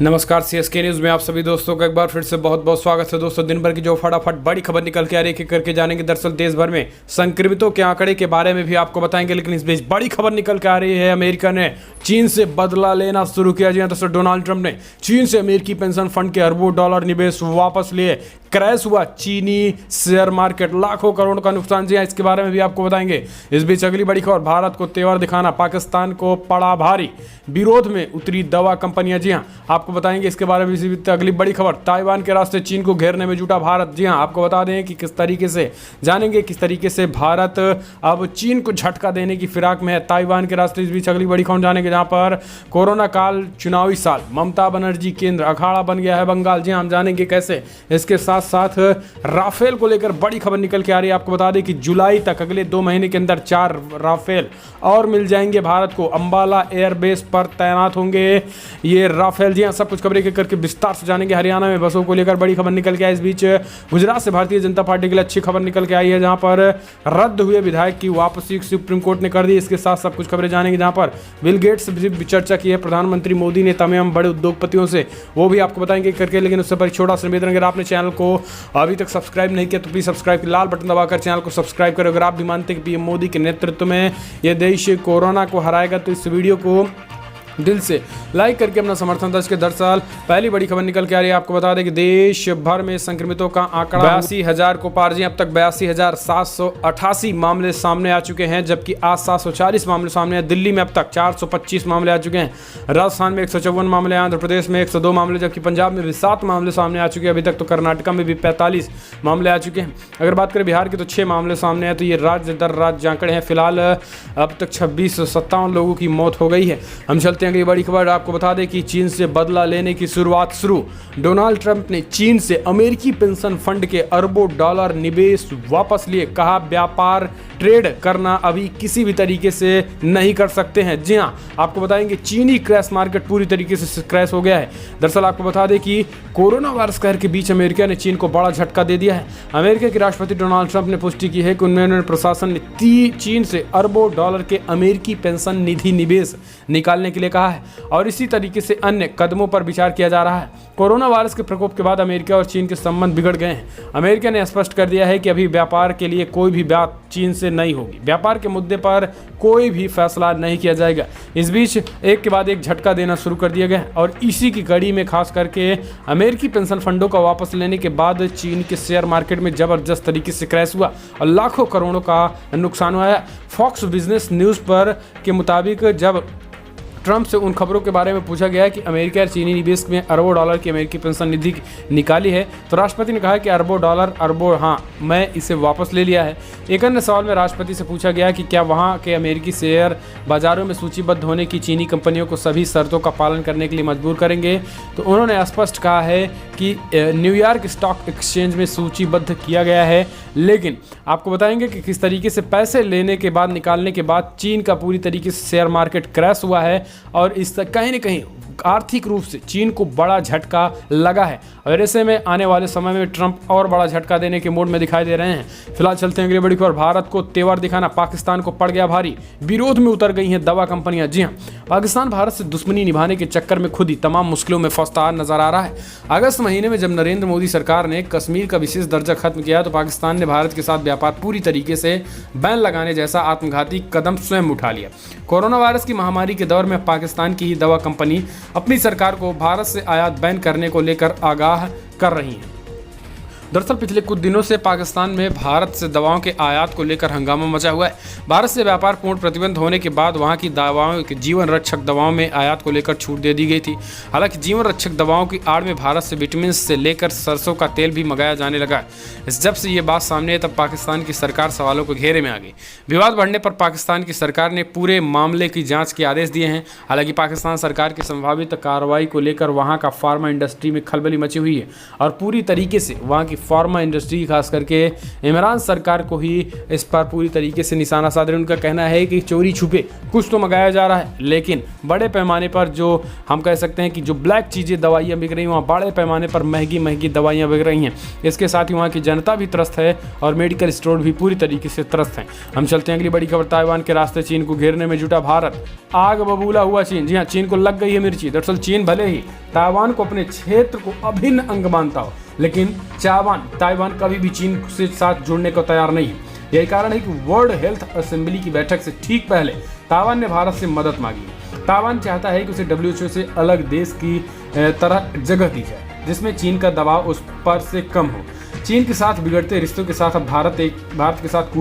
नमस्कार CSK news में आप सभी दोस्तों का एक बार फिर से बहुत बहुत स्वागत है। दोस्तों, दिन भर की जो फटाफट बड़ी खबर निकल के आ रही है करके जानेंगे। दरअसल देश भर में संक्रमितों के आंकड़े के बारे में भी आपको बताएंगे, लेकिन इस बीच बड़ी खबर निकल के आ रही है। अमेरिका ने चीन से बदला लेना शुरू किया। जी हाँ, दरअसल डोनाल्ड ट्रंप ने चीन से अमेरिकी पेंशन फंड के अरबों डॉलर निवेश वापस लिए। क्रैश हुआ चीनी शेयर मार्केट, लाखों करोड़ का नुकसान। जी हाँ, इसके बारे में भी आपको बताएंगे। इस बीच अगली बड़ी खबर, भारत को तेवर दिखाना पाकिस्तान को पड़ा भारी, विरोध में उतरी दवा कंपनियां। जी हाँ, आपको बताएंगे इसके बारे में। इसी अगली बड़ी खबर, ताइवान के रास्ते चीन को घेरने में जुटा भारत। जी हाँ, आपको बता दें कि किस तरीके से जानेंगे किस तरीके से भारत अब चीन को झटका देने की फिराक में है, ताइवान के रास्ते। इस बीच अगली बड़ी खबर जानेंगे, जहां पर कोरोना काल चुनावी साल, ममता बनर्जी केंद्र, अखाड़ा बन गया है बंगाल। जी हाँ, हम जानेंगे कैसे। इसके साथ साथ राफेल को लेकर बड़ी खबर निकल के आ रही है। आपको बता दें कि जुलाई तक, अगले 2 महीने के अंदर 4 राफेल और मिल जाएंगे भारत को। अंबाला एयरबेस पर तैनात होंगे ये राफेल। जी हाँ, सब कुछ खबरें करके विस्तार से जानेंगे। हरियाणा में बसों को लेकर बड़ी खबर निकल के आई। इस बीच गुजरात से भारतीय जनता पार्टी के लिए अच्छी खबर निकल के आई है, जहां पर रद्द हुए विधायक की वापसी सुप्रीम कोर्ट ने कर दी। इसके साथ सब कुछ खबरें जानेंगे, जहां पर बिल गेट्स से भी चर्चा की है प्रधानमंत्री मोदी ने तमाम बड़े उद्योगपतियों से, वो भी आपको बताएंगे करके। लेकिन उससे पर छोटा सा निवेदन, अगर आपने चैनल को अभी तक सब्सक्राइब नहीं किया तो प्लीज सब्सक्राइब, लाल बटन दबाकर चैनल को सब्सक्राइब करें। अगर आप भी मानते हैं कि पीएम मोदी के नेतृत्व में यह देश कोरोना को हराएगा तो इस वीडियो को दिल से लाइक करके अपना समर्थन दर्ज के। दरअसल पहली बड़ी खबर निकल के आ रही है। आपको बता दें कि देश भर में संक्रमितों का आंकड़ा 82,000 को पार। जी, अब तक 82,788 मामले सामने आ चुके हैं, जबकि आज 740 मामले सामने हैं। दिल्ली में अब तक 425 मामले आ चुके हैं, राजस्थान में 154 मामले, आंध्र प्रदेश में 102 मामले, जबकि पंजाब में भी 7 मामले सामने आ चुके हैं अभी तक। तो कर्नाटका में भी 45 मामले आ चुके हैं। अगर बात करें बिहार की तो 6 मामले सामने हैं। तो ये राज्य दर राज्य आंकड़े हैं। फिलहाल अब तक 2657 लोगों की मौत हो गई है। हम चलते हैं अगली बड़ी खबर। आपको बता दें कि चीन से बदला लेने की शुरुआत शुरू। डोनाल्ड ट्रंप ने चीन से अमेरिकी पेंशन फंड के अरबों डॉलर निवेश वापस लिए। कहा, व्यापार ट्रेड करना अभी किसी भी तरीके से नहीं कर सकते हैं। जी हां, आपको बताएंगे चीनी क्रैश मार्केट पूरी तरीके से क्रैश हो गया है। दरअसल आपको बता दें कि कोरोना वायरस कहर के बीच अमेरिका ने चीन को बड़ा झटका दे दिया है। अमेरिका के राष्ट्रपति डोनाल्ड ट्रंप ने पुष्टि की है कि उन्होंने प्रशासन ने चीन से अरबों डॉलर के अमेरिकी पेंशन निधि निवेश निकालने के लिए कहा है, और इसी तरीके से अन्य कदमों पर विचार किया जा रहा है। कोरोना वायरस के प्रकोप के बाद अमेरिका और चीन के संबंध बिगड़ गए हैं। अमेरिका ने स्पष्ट कर दिया है कि अभी व्यापार के लिए कोई भी बात चीन से नहीं होगी। व्यापार के मुद्दे पर कोई भी फैसला नहीं किया जाएगा। इस बीच एक के बाद एक झटका देना शुरू कर दिया गया, और इसी की कड़ी में खास करके अमेरिकी पेंशन फंडों का वापस लेने के बाद चीन के शेयर मार्केट में जबरदस्त तरीके से क्रैश हुआ और लाखों करोड़ों का नुकसान हुआ है। फॉक्स बिजनेस न्यूज़ पर के मुताबिक जब ट्रंप से उन खबरों के बारे में पूछा गया है कि अमेरिका और चीनी निवेश में अरबों डॉलर की अमेरिकी पेंशन निधि निकाली है, तो राष्ट्रपति ने कहा कि अरबों डॉलर, हाँ, मैं इसे वापस ले लिया है। एक अन्य सवाल में राष्ट्रपति से पूछा गया कि क्या वहां के अमेरिकी शेयर बाजारों में सूचीबद्ध होने की चीनी कंपनियों को सभी शर्तों का पालन करने के लिए मजबूर करेंगे। तो उन्होंने स्पष्ट कहा है कि न्यूयॉर्क स्टॉक एक्सचेंज में सूचीबद्ध किया गया है, लेकिन आपको बताएंगे कि किस तरीके से पैसे लेने के बाद, निकालने के बाद चीन का पूरी तरीके से शेयर मार्केट क्रैश हुआ है, और इससे कहीं न कहीं आर्थिक रूप से चीन को बड़ा झटका लगा है। और ऐसे में आने वाले समय में ट्रंप और बड़ा झटका देने के मूड में दिखाई दे रहे हैं। फिलहाल चलते हैं अगली बड़ी खबर, भारत को तेवर दिखाना पाकिस्तान को पड़ गया भारी, विरोध में उतर गई हैं दवा कंपनियां। जी हां, पाकिस्तान भारत से दुश्मनी निभाने के चक्कर में खुद ही तमाम मुश्किलों में फंसता नजर आ रहा है। अगस्त महीने में जब नरेंद्र मोदी सरकार ने कश्मीर का विशेष दर्जा खत्म किया, तो पाकिस्तान ने भारत के साथ व्यापार पूरी तरीके से बैन लगाने जैसा आत्मघाती कदम स्वयं उठा लिया। कोरोना वायरस की महामारी के दौर में पाकिस्तान की ही दवा कंपनी अपनी सरकार को भारत से आयात बैन करने को लेकर आगाह कर रही है। दरअसल पिछले कुछ दिनों से पाकिस्तान में भारत से दवाओं के आयात को लेकर हंगामा मचा हुआ है। भारत से व्यापार पूर्ण प्रतिबंध होने के बाद वहां की दवाओं, जीवन रक्षक दवाओं में आयात को लेकर छूट दे दी गई थी। हालांकि जीवन रक्षक दवाओं की आड़ में भारत से विटामिन से लेकर सरसों का तेल भी मंगाया जाने लगा है। जब से ये बात सामने आई, तब पाकिस्तान की सरकार सवालों के घेरे में आ गई। विवाद बढ़ने पर पाकिस्तान की सरकार ने पूरे मामले की जाँच के आदेश दिए हैं। हालांकि पाकिस्तान सरकार की संभावित कार्रवाई को लेकर वहाँ का फार्मा इंडस्ट्री में खलबली मची हुई है, और पूरी तरीके से वहाँ की फार्मा इंडस्ट्री खास करके इमरान सरकार को ही इस पर पूरी तरीके से निशाना साध रहे। उनका कहना है कि चोरी छुपे कुछ तो मंगाया जा रहा है, लेकिन बड़े पैमाने पर जो हम कह सकते हैं कि जो ब्लैक चीज़ें दवाइयाँ बिक रही हैं, वहाँ बड़े पैमाने पर महंगी महंगी दवाइयाँ बिक रही हैं। इसके साथ ही वहाँ की जनता भी त्रस्त है और मेडिकल स्टोर भी पूरी तरीके से त्रस्त हैं। हम चलते हैं अगली बड़ी खबर। ताइवान के रास्ते चीन को घेरने में जुटा भारत, आग बबूला हुआ चीन। जी हाँ, चीन को लग गई है मिर्ची। दरअसल चीन भले ही ताइवान को अपने क्षेत्र को अभिन्न अंग मानता हो, लेकिन ताइवान कभी भी चीन से साथ जुड़ने को तैयार नहीं है। यही कारण है कि वर्ल्ड हेल्थ असेंबली की बैठक से ठीक पहले ताइवान ने भारत से मदद मांगी है। ताइवान चाहता है कि उसे WHO से अलग देश की तरह जगह दी जाए, जिसमें चीन का दबाव उस पर से कम हो। चीन के साथ बिगड़ते रिश्तों के साथ अब भारत के साथ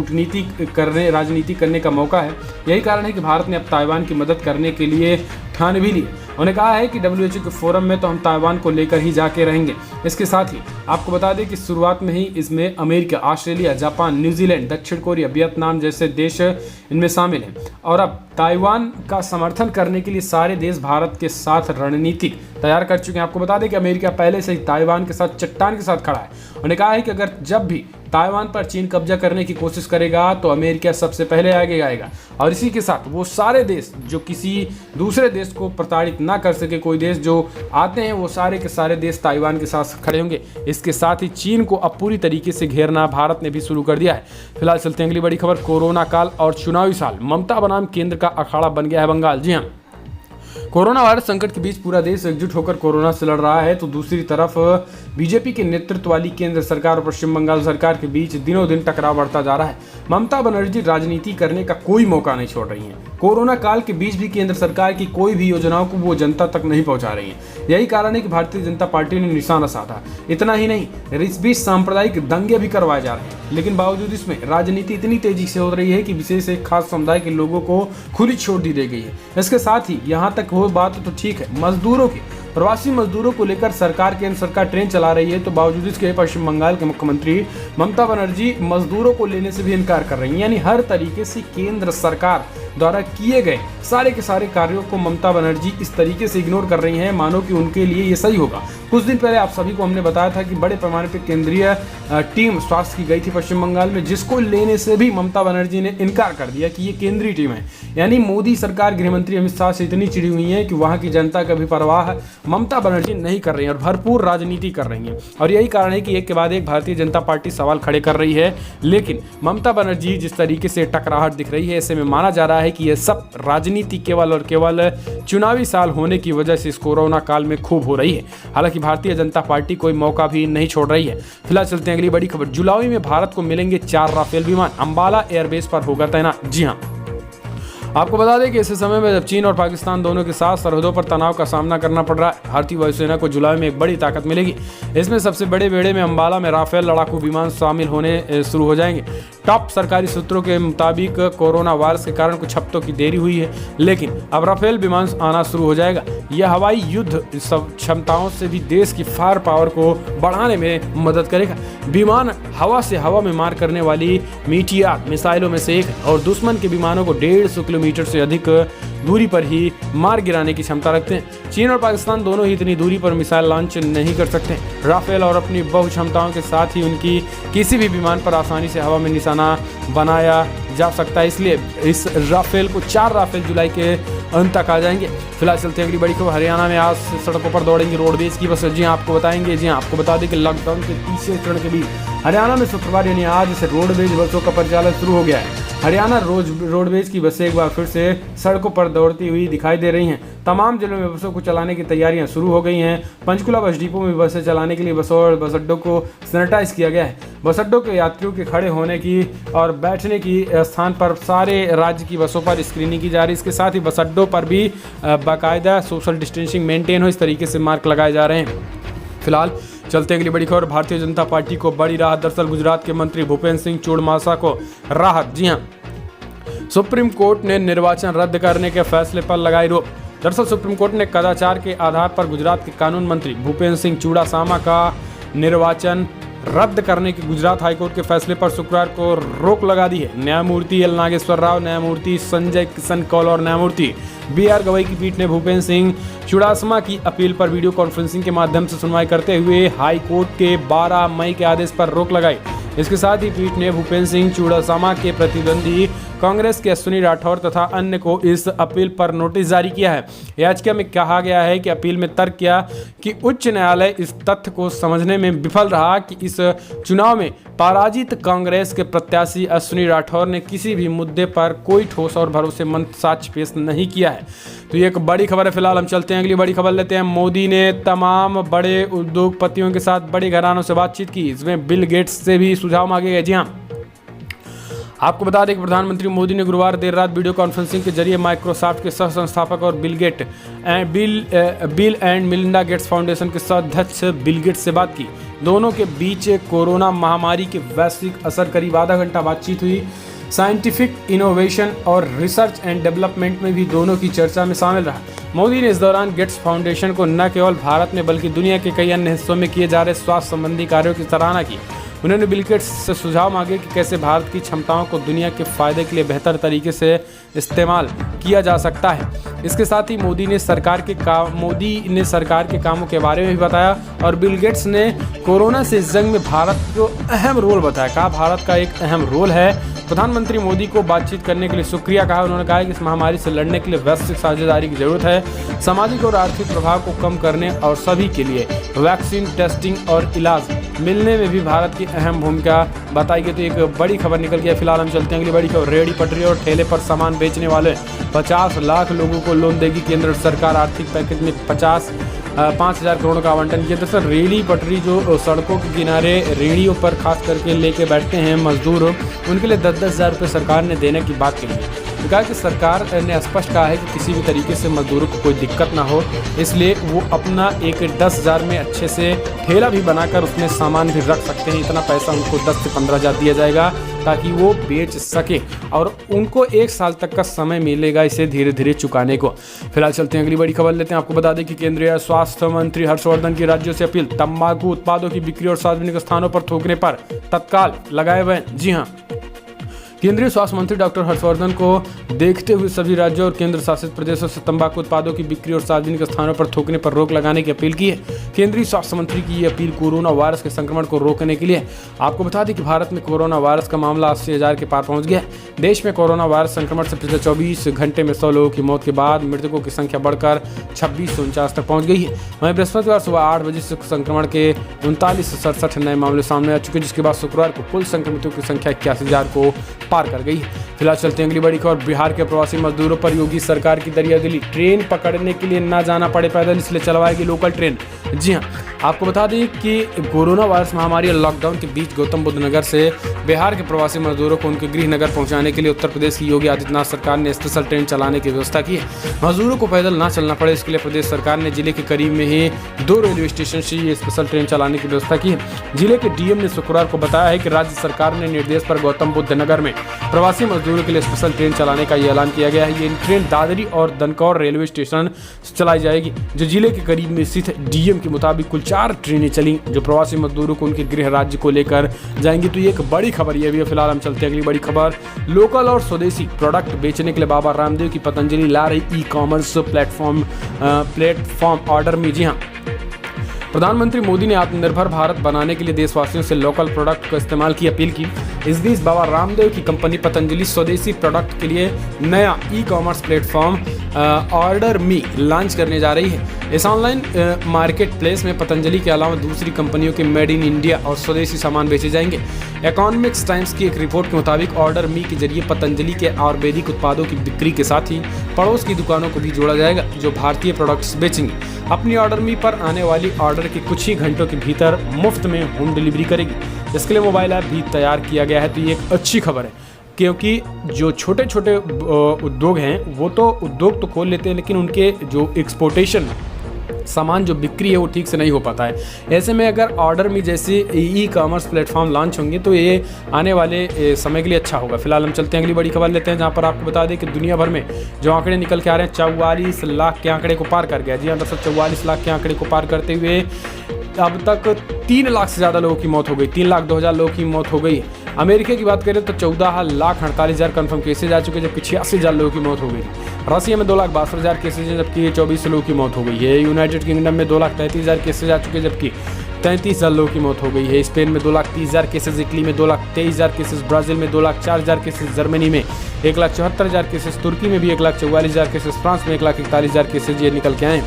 राजनीति करने का मौका है। यही कारण है कि भारत ने अब ताइवान की मदद करने के लिए ठान भी ली। उन्होंने कहा है कि WHO के फोरम में तो हम ताइवान को लेकर ही जाके रहेंगे। इसके साथ ही आपको बता दें कि शुरुआत में ही इसमें अमेरिका, ऑस्ट्रेलिया, जापान, न्यूजीलैंड, दक्षिण कोरिया, वियतनाम जैसे देश इनमें शामिल हैं और अब ताइवान का समर्थन करने के लिए सारे देश भारत के साथ रणनीति तैयार कर चुके हैं। आपको बता दें कि अमेरिका पहले से ही ताइवान के साथ चट्टान के साथ खड़ा है। उन्होंने कहा है कि अगर जब भी ताइवान पर चीन कब्जा करने की कोशिश करेगा तो अमेरिका सबसे पहले आगे आएगा और इसी के साथ वो सारे देश जो किसी दूसरे देश को प्रताड़ित ना कर सके, कोई देश जो आते हैं वो सारे के सारे देश ताइवान के साथ खड़े होंगे। इसके साथ ही चीन को अब पूरी तरीके से घेरना भारत ने भी शुरू कर दिया है। फिलहाल चलते हैं अगली बड़ी खबर। कोरोना काल और चुनावी साल, ममता बनाम केंद्र का अखाड़ा बन गया है बंगाल। जी हाँ, कोरोना वायरस संकट के बीच पूरा देश एकजुट होकर कोरोना से लड़ रहा है, तो दूसरी तरफ बीजेपी के नेतृत्व वाली केंद्र सरकार और पश्चिम बंगाल सरकार के बीच दिनों दिन टकराव बढ़ता जा रहा है। ममता बनर्जी राजनीति करने का कोई मौका नहीं छोड़ रही हैं। कोरोना काल के बीच भी केंद्र सरकार की कोई भी योजनाओं को वो जनता तक नहीं पहुंचा रही हैं। यही कारण है कि भारतीय जनता पार्टी ने निशाना साधा। इतना ही नहीं, इस बीच सांप्रदायिक दंगे भी करवाए जा रहे हैं, लेकिन बावजूद इसमें राजनीति इतनी तेजी से हो रही है कि विशेष एक खास समुदाय के लोगों को खुली छूट दी गई है। इसके साथ ही यहाँ तक वो बात तो ठीक है, मजदूरों की, प्रवासी मजदूरों को लेकर केंद्र सरकार ट्रेन चला रही है, तो बावजूद इसके पश्चिम बंगाल के मुख्यमंत्री ममता बनर्जी मजदूरों को लेने से भी इनकार कर रही हैं। यानी हर तरीके से केंद्र सरकार द्वारा किए गए सारे के सारे कार्यों को ममता बनर्जी इस तरीके से इग्नोर कर रही हैं मानो कि उनके लिए ये सही होगा। कुछ दिन पहले आप सभी को हमने बताया था कि बड़े पैमाने पर केंद्रीय टीम स्वास्थ्य की गई थी पश्चिम बंगाल में, जिसको लेने से भी ममता बनर्जी ने इनकार कर दिया कि ये केंद्रीय टीम है। यानी मोदी सरकार गृहमंत्री अमित शाह से इतनी चिड़ी हुई है कि वहाँ की जनता का भी परवाह ममता बनर्जी नहीं कर रही है और भरपूर राजनीति कर रही है। और यही कारण है कि एक के बाद एक भारतीय जनता पार्टी सवाल खड़े कर रही है, लेकिन ममता बनर्जी जिस तरीके से टकराहट दिख रही है, ऐसे में माना जा रहा है कि यह सब राजनीति केवल और केवल चुनावी साल होने की वजह से इस कोरोना काल में खूब हो रही है। हालांकि भारतीय जनता पार्टी कोई मौका भी नहीं छोड़ रही है। फिलहाल चलते हैं अगली बड़ी खबर। जुलाई में भारत को मिलेंगे 4 राफेल विमान, अंबाला एयरबेस पर होगा तैनात। जी हाँ, आपको बता दें कि ऐसे समय में जब चीन और पाकिस्तान दोनों के साथ सरहदों पर तनाव का सामना करना पड़ रहा है, भारतीय वायुसेना को जुलाई में एक बड़ी ताकत मिलेगी। इसमें सबसे बड़े बेड़े में अंबाला में राफेल लड़ाकू विमान शामिल होने शुरू हो जाएंगे। टॉप सरकारी सूत्रों के मुताबिक कोरोना वायरस के कारण कुछ हफ्तों की देरी हुई है, लेकिन अब राफेल विमान आना शुरू हो जाएगा। यह हवाई युद्ध क्षमताओं से भी देश की फायर पावर को बढ़ाने में मदद करेगा। विमान हवा से हवा में मार करने वाली मीटियार मिसाइलों में से एक है और दुश्मन के विमानों को 150 किलोमीटर से अधिक दूरी पर ही मार गिराने की क्षमता रखते हैं। चीन और पाकिस्तान दोनों ही इतनी दूरी पर मिसाइल लॉन्च नहीं कर सकते। राफेल और अपनी बहु क्षमताओं के साथ ही उनकी किसी भी विमान पर आसानी से हवा में निशाना बनाया जा सकता है। इसलिए इस राफेल को 4 राफेल जुलाई के अंत तक आ जाएंगे। फिलहाल चलते अगली बड़ी खबर। हरियाणा में आज से सड़कों पर दौड़ेंगी रोडवेज की बसें। जी हाँ, आपको बताएंगे। जी हाँ, आपको बता दें कि लॉकडाउन के तीसरे चरण के बीच हरियाणा में शुक्रवार यानी आज से रोडवेज बसों का परिचालन शुरू हो गया है। हरियाणा रोडवेज की बसें एक बार फिर से सड़कों पर दौड़ती हुई दिखाई दे रही हैं। तमाम जिलों में बसों को चलाने की तैयारियां शुरू हो गई हैं। पंचकुला बस डिपो में बसें चलाने के लिए बसों और बस अड्डों को सैनिटाइज किया गया है। बस अड्डों के यात्रियों के खड़े होने की और बैठने की स्थान पर सारे राज्य की बसों पर स्क्रीनिंग की जा रही है। इसके साथ ही बस अड्डों पर भी बाकायदा सोशल डिस्टेंसिंग मेंटेन हो, इस तरीके से मार्क लगाए जा रहे हैं। फिलहाल चलते अगली बड़ी खबर। भारतीय जनता पार्टी को बड़ी राहत। दरअसल गुजरात के मंत्री भूपेंद्र सिंह चूड़मासा को राहत। जी हाँ, सुप्रीम कोर्ट ने निर्वाचन रद्द करने के फैसले पर लगाई रोक। दरअसल सुप्रीम कोर्ट ने कदाचार के आधार पर गुजरात के कानून मंत्री भूपेंद्र सिंह चूड़ासामा का निर्वाचन रद्द करने के गुजरात हाईकोर्ट के फैसले पर शुक्रवार को रोक लगा दी है। न्यायमूर्ति एल नागेश्वर राव, न्यायमूर्ति संजय किशन कौल और न्यायमूर्ति BR गवई की पीठ ने भूपेंद्र सिंह चुड़ासमा की अपील पर वीडियो कॉन्फ्रेंसिंग के माध्यम से सुनवाई करते हुए हाईकोर्ट के 12 मई के आदेश पर रोक लगाई। इसके साथ ही पीठ ने भूपेंद्र सिंह चुड़ासमा के प्रतिद्वंदी कांग्रेस के अश्विनी राठौर तथा अन्य को इस अपील पर नोटिस जारी किया है। याचिका में कहा गया है कि अपील में तर्क किया कि उच्च न्यायालय इस तथ्य को समझने में विफल रहा कि इस चुनाव में पराजित कांग्रेस के प्रत्याशी अश्विनी राठौर ने किसी भी मुद्दे पर कोई ठोस और भरोसेमंद साक्ष्य पेश नहीं किया है। तो ये एक बड़ी खबर है। फिलहाल हम चलते हैं अगली बड़ी खबर लेते हैं। मोदी ने तमाम बड़े उद्योगपतियों के साथ बड़े घरानों से बातचीत की। इसमें बिल गेट्स से भी सुझाव मांगे गए। जी हाँ, आपको बता दें कि प्रधानमंत्री मोदी ने गुरुवार देर रात वीडियो कॉन्फ्रेंसिंग के जरिए माइक्रोसॉफ्ट के सह संस्थापक और bill and Melinda Gates foundation के सह-अध्यक्ष बिल गेट्स से बात की। दोनों के बीच कोरोना महामारी के वैश्विक असर करीब आधा घंटा बातचीत हुई। साइंटिफिक इनोवेशन और रिसर्च एंड डेवलपमेंट में भी दोनों की चर्चा में शामिल रहा। मोदी ने इस दौरान गेट्स फाउंडेशन को न केवल भारत में बल्कि दुनिया के कई अन्य हिस्सों में किए जा रहे स्वास्थ्य संबंधी कार्यों की सराहना की। उन्होंने बिल गेट्स से सुझाव मांगे कि कैसे भारत की क्षमताओं को दुनिया के फायदे के लिए बेहतर तरीके से इस्तेमाल किया जा सकता है। इसके साथ ही मोदी ने सरकार के कामों के बारे में भी बताया और बिल गेट्स ने कोरोना से जंग में भारत को अहम रोल बताया। कहा भारत का एक अहम रोल है। प्रधानमंत्री मोदी को बातचीत करने के लिए शुक्रिया कहा। उन्होंने कहा कि इस महामारी से लड़ने के लिए वैश्विक साझेदारी की जरूरत है। सामाजिक और आर्थिक प्रभाव को कम करने और सभी के लिए वैक्सीन टेस्टिंग और इलाज मिलने में भी भारत की अहम भूमिका बताई गई। तो एक बड़ी खबर निकल गई है। फिलहाल हम चलते हैं अगली बड़ी खबर। रेहड़ी पटरी और ठेले पर सामान बेचने वाले 50 लाख लोगों को लोन देगी केंद्र सरकार। आर्थिक पैकेज में 5,000 करोड़ का आवंटन किया। दरअसल रेहड़ी पटरी जो सड़कों के किनारे रेहड़ियों पर खास करके लेके बैठते हैं मजदूर, उनके लिए 10-10 हज़ार रुपये सरकार ने देने की बात कही है। तो कहा कि सरकार ने स्पष्ट कहा है कि किसी भी तरीके से मजदूरों को कोई दिक्कत ना हो, इसलिए वो अपना एक 10,000 में अच्छे से ठेला भी बनाकर उसमें सामान भी रख सकते हैं। इतना पैसा उनको 10 से 15 हज़ार दिया जाएगा ताकि वो बेच सके और उनको 1 साल तक का समय मिलेगा इसे धीरे धीरे चुकाने को। फिलहाल चलते हैं अगली बड़ी खबर लेते हैं। आपको बता दें कि केंद्रीय स्वास्थ्य मंत्री हर्षवर्धन की राज्यों से अपील। तंबाकू उत्पादों की बिक्री और सार्वजनिक स्थानों पर थूकने पर तत्काल लगाए बैन। जी हाँ, केंद्रीय स्वास्थ्य मंत्री डॉक्टर हर्षवर्धन को देखते हुए सभी राज्यों और केंद्र शासित प्रदेशों से तंबाकू उत्पादों की बिक्री और सार्वजनिक स्थानों पर थूकने पर रोक लगाने की अपील की है। केंद्रीय स्वास्थ्य मंत्री की ये अपील कोरोना वायरस के संक्रमण को रोकने के लिए। आपको बता दें कि भारत में कोरोना वायरस का मामला 80,000 के पार पहुंच गया है। देश में कोरोना वायरस संक्रमण से पिछले 24 घंटे में 100 लोगों की मौत के बाद मृतकों की संख्या बढ़कर 2649 तक पहुंच गई है। वहीं बृहस्पतिवार सुबह 8 बजे से संक्रमण के 3967 नए मामले सामने आ चुके, जिसके बाद शुक्रवार को कुल संक्रमितों की संख्या 81,000 को पार कर गई है। फिलहाल चलते हैं अगली बड़ी खबर। बिहार के प्रवासी मजदूरों पर योगी सरकार की दरिया दिली। ट्रेन पकड़ने के लिए ना जाना पड़े पैदल, इसलिए चलवाएगी लोकल ट्रेन। जी हाँ, आपको बता दें कि कोरोना वायरस महामारी और लॉकडाउन के बीच गौतम बुद्ध नगर से बिहार के प्रवासी मजदूरों को उनके गृह नगर पहुंचाने के लिए उत्तर प्रदेश की योगी आदित्यनाथ सरकार ने स्पेशल ट्रेन चलाने की व्यवस्था की है। मजदूरों को पैदल ना चलना पड़े, इसके लिए प्रदेश सरकार ने जिले के करीब में ही 2 रेलवे स्टेशन से ये स्पेशल ट्रेन चलाने की व्यवस्था की है। जिले के डीएम ने शुक्रवार को बताया है कि राज्य सरकार ने निर्देश पर गौतम बुद्ध नगर में प्रवासी मजदूरों के लिए स्पेशल ट्रेन चलाने का ये ऐलान किया गया है। ये ट्रेन दादरी और दनकौर रेलवे स्टेशन चलाई जाएगी, जो जिले के करीब में स्थित। डीएम के मुताबिक कुल 4 ट्रेनें चली जो प्रवासी मजदूरों को उनके गृह राज्य को लेकर जाएंगी। तो ये एक बड़ी खबर ये भी है। फिलहाल हम चलते हैं अगली बड़ी खबर। लोकल और स्वदेशी प्रोडक्ट बेचने के लिए बाबा रामदेव की पतंजलि ला रही ई-कॉमर्स प्लेटफॉर्म ऑर्डर में। जी हाँ, प्रधानमंत्री मोदी ने आत्मनिर्भर भारत बनाने के लिए देशवासियों से लोकल प्रोडक्ट का इस्तेमाल की अपील की। इस बीच बाबा रामदेव की कंपनी पतंजलि स्वदेशी प्रोडक्ट के लिए नया ई-कॉमर्स प्लेटफॉर्म ऑर्डर मी लॉन्च करने जा रही है। इस ऑनलाइन मार्केट प्लेस में पतंजलि के अलावा दूसरी कंपनियों के मेड इन इंडिया और स्वदेशी सामान बेचे जाएंगे। इकोनॉमिक्स टाइम्स की एक रिपोर्ट के मुताबिक ऑर्डर मी के जरिए पतंजलि के आयुर्वेदिक उत्पादों की बिक्री के साथ ही पड़ोस की दुकानों को भी जोड़ा जाएगा जो भारतीय प्रोडक्ट्स बेचेंगे। अपनी ऑर्डर मी पर आने वाली ऑर्डर के कुछ ही घंटों के भीतर मुफ्त में होम डिलीवरी करेगी। इसके लिए मोबाइल ऐप भी तैयार किया गया है। तो ये एक अच्छी खबर है, क्योंकि जो छोटे छोटे उद्योग हैं वो तो उद्योग तो खोल लेते हैं, लेकिन उनके जो एक्सपोर्टेशन सामान जो बिक्री है वो ठीक से नहीं हो पाता है। ऐसे में अगर ऑर्डर में जैसे ई-कॉमर्स प्लेटफॉर्म लॉन्च होंगे तो ये आने वाले समय के लिए अच्छा होगा। फिलहाल हम चलते हैं अगली बड़ी खबर लेते हैं, जहां पर आपको बता दें कि दुनिया भर में जो आंकड़े निकल के आ रहे हैं 44 लाख के आंकड़े को पार कर गया। जी हाँ, दरअसल 44 लाख के आंकड़े को पार करते हुए अब तक 3 लाख से ज़्यादा लोगों की मौत हो गई, 3,02,000 लोगों की मौत हो गई। अमेरिका की बात करें तो 14,48,000 कन्फर्म केसेज आ चुके हैं, जबकि 86,000 लोगों की मौत हो गई। रसिया में 2,62,000 केसेज हैं, जबकि 24 लोगों की मौत हो गई है। यूनाइटेड किंगडम में 2,33,000 केसेज आ चुके हैं, जबकि 33,000 लोगों की मौत हो गई है। स्पेन में 2,30,000 केसेज, इटली में 2,23,000 केसेज, ब्राज़ील में 2,04,000 केसेज, जर्मनी में 1,74,000 केसेज, तुर्की में भी 1,44,000 केसेज, फ्रांस में 1,41,000 केसेज ये निकल के आए।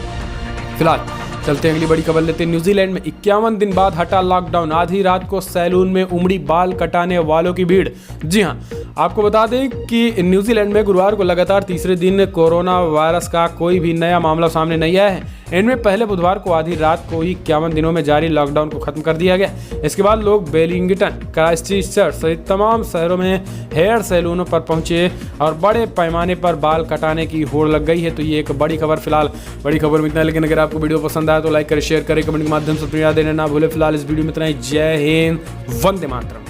फिलहाल चलते हैं अगली बड़ी खबर लेते हैं। न्यूजीलैंड में 51 दिन बाद हटा लॉकडाउन, आधी रात को सैलून में उमड़ी बाल कटाने वालों की भीड़। जी हां, आपको बता दें कि न्यूजीलैंड में गुरुवार को लगातार तीसरे दिन कोरोना वायरस का कोई भी नया मामला सामने नहीं आया है। इनमें पहले बुधवार को आधी रात को ही 51 दिनों में जारी लॉकडाउन को खत्म कर दिया गया। इसके बाद लोग वेलिंगटन, क्राइस्टचर्च सहित तमाम शहरों में हेयर सैलूनों पर पहुंचे और बड़े पैमाने पर बाल कटाने की होड़ लग गई है। तो ये एक बड़ी खबर, फिलहाल बड़ी खबर में इतना। लेकिन अगर आपको वीडियो पसंद आया तो लाइक करें, शेयर करें, कमेंट के माध्यम से प्रेरणा देना ना भूले। फिलहाल इस वीडियो में इतना ही। जय हिंद, वंदे मातरम।